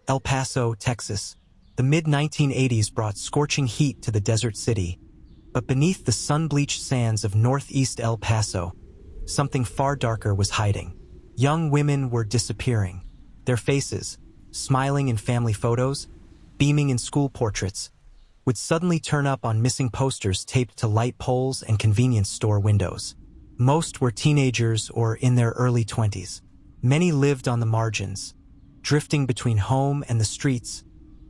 El Paso, Texas. The mid-1980s brought scorching heat to the desert city, but beneath the sun-bleached sands of Northeast El Paso, something far darker was hiding. Young women were disappearing. Their faces, smiling in family photos, beaming in school portraits, would suddenly turn up on missing posters taped to light poles and convenience store windows. Most were teenagers or in their early 20s. Many lived on the margins, drifting between home and the streets,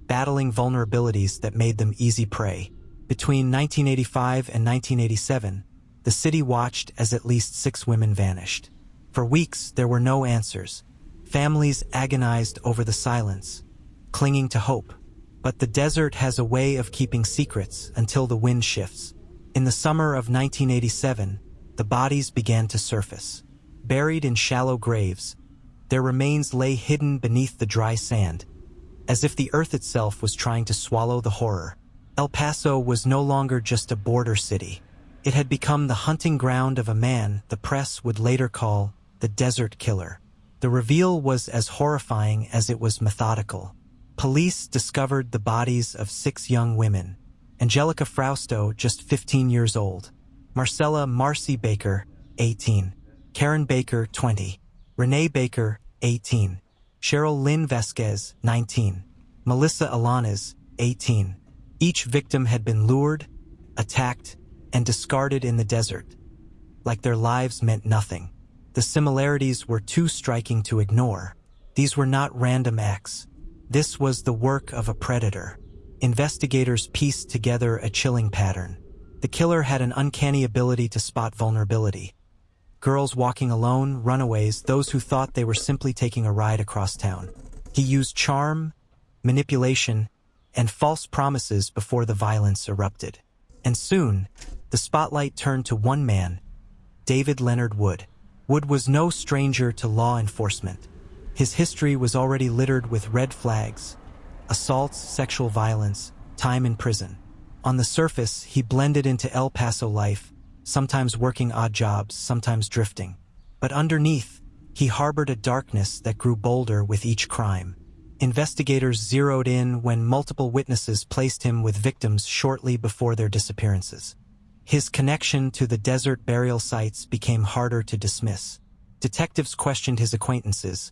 battling vulnerabilities that made them easy prey. Between 1985 and 1987, the city watched as at least 6 women vanished. For weeks, there were no answers. Families agonized over the silence, clinging to hope. But the desert has a way of keeping secrets until the wind shifts. In the summer of 1987, the bodies began to surface. Buried in shallow graves, their remains lay hidden beneath the dry sand, as if the earth itself was trying to swallow the horror. El Paso was no longer just a border city. It had become the hunting ground of a man the press would later call the Desert Killer. The reveal was as horrifying as it was methodical. Police discovered the bodies of 6 young women. Angelica Frausto, just 15 years old. Marcella Marcy Baker, 18. Karen Baker, 20. Renee Baker, 18. Cheryl Lynn Vasquez, 19. Melissa Alanes, 18. Each victim had been lured, attacked, and discarded in the desert, like their lives meant nothing. The similarities were too striking to ignore. These were not random acts. This was the work of a predator. Investigators pieced together a chilling pattern. The killer had an uncanny ability to spot vulnerability. Girls walking alone, runaways, those who thought they were simply taking a ride across town. He used charm, manipulation, and false promises before the violence erupted. And soon, the spotlight turned to one man, David Leonard Wood. Wood was no stranger to law enforcement. His history was already littered with red flags: assaults, sexual violence, time in prison. On the surface, he blended into El Paso life, sometimes working odd jobs, sometimes drifting. But underneath, he harbored a darkness that grew bolder with each crime. Investigators zeroed in when multiple witnesses placed him with victims shortly before their disappearances. His connection to the desert burial sites became harder to dismiss. Detectives questioned his acquaintances,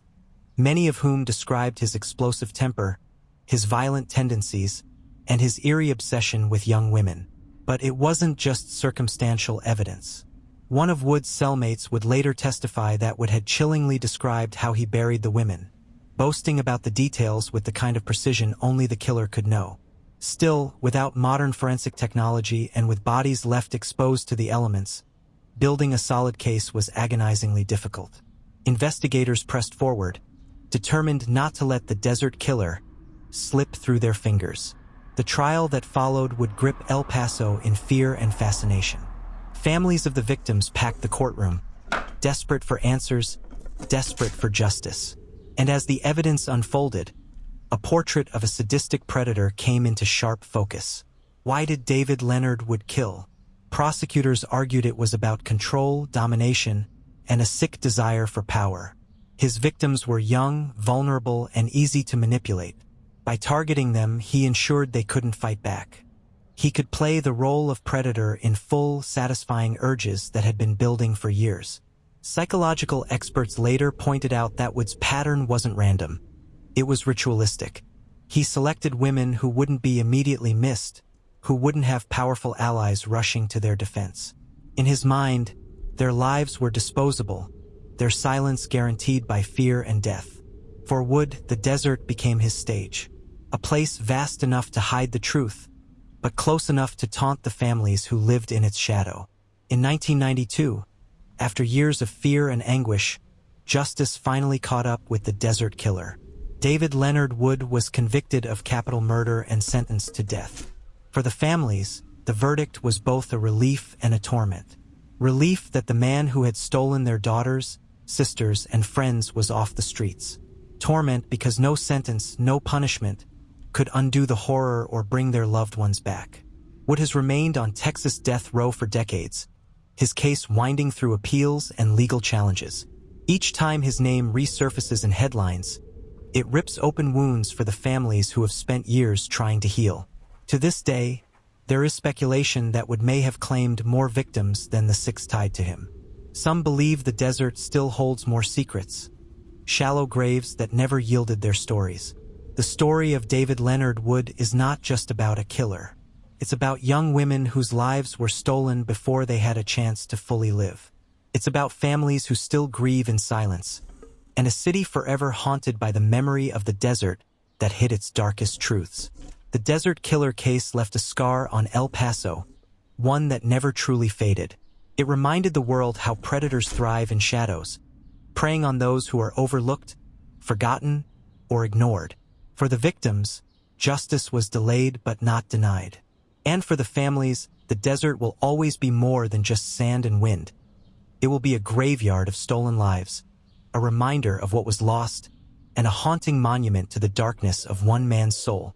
many of whom described his explosive temper, his violent tendencies, and his eerie obsession with young women. But it wasn't just circumstantial evidence. One of Wood's cellmates would later testify that Wood had chillingly described how he buried the women, boasting about the details with the kind of precision only the killer could know. Still, without modern forensic technology and with bodies left exposed to the elements, building a solid case was agonizingly difficult. Investigators pressed forward, determined not to let the desert killer slip through their fingers. The trial that followed would grip El Paso in fear and fascination. Families of the victims packed the courtroom, desperate for answers, desperate for justice. And as the evidence unfolded, a portrait of a sadistic predator came into sharp focus. Why did David Leonard Wood kill? Prosecutors argued it was about control, domination, and a sick desire for power. His victims were young, vulnerable, and easy to manipulate. By targeting them, he ensured they couldn't fight back. He could play the role of predator in full, satisfying urges that had been building for years. Psychological experts later pointed out that Wood's pattern wasn't random. It was ritualistic. He selected women who wouldn't be immediately missed, who wouldn't have powerful allies rushing to their defense. In his mind, their lives were disposable, their silence guaranteed by fear and death. For Wood, the desert became his stage. A place vast enough to hide the truth, but close enough to taunt the families who lived in its shadow. In 1992, after years of fear and anguish, justice finally caught up with the desert killer. David Leonard Wood was convicted of capital murder and sentenced to death. For the families, the verdict was both a relief and a torment. Relief that the man who had stolen their daughters, sisters, and friends was off the streets. Torment because no sentence, no punishment, could undo the horror or bring their loved ones back. Wood has remained on Texas death row for decades, his case winding through appeals and legal challenges. Each time his name resurfaces in headlines, It rips open wounds for the families who have spent years trying to heal. To this day, there is speculation that Wood may have claimed more victims than the 6 tied to him. Some believe the desert still holds more secrets, shallow graves that never yielded their stories. The story of David Leonard Wood is not just about a killer. It's about young women whose lives were stolen before they had a chance to fully live. It's about families who still grieve in silence, and a city forever haunted by the memory of the desert that hid its darkest truths. The Desert Killer case left a scar on El Paso, one that never truly faded. It reminded the world how predators thrive in shadows, preying on those who are overlooked, forgotten, or ignored. For the victims, justice was delayed but not denied. And for the families, the desert will always be more than just sand and wind. It will be a graveyard of stolen lives, a reminder of what was lost, and a haunting monument to the darkness of one man's soul.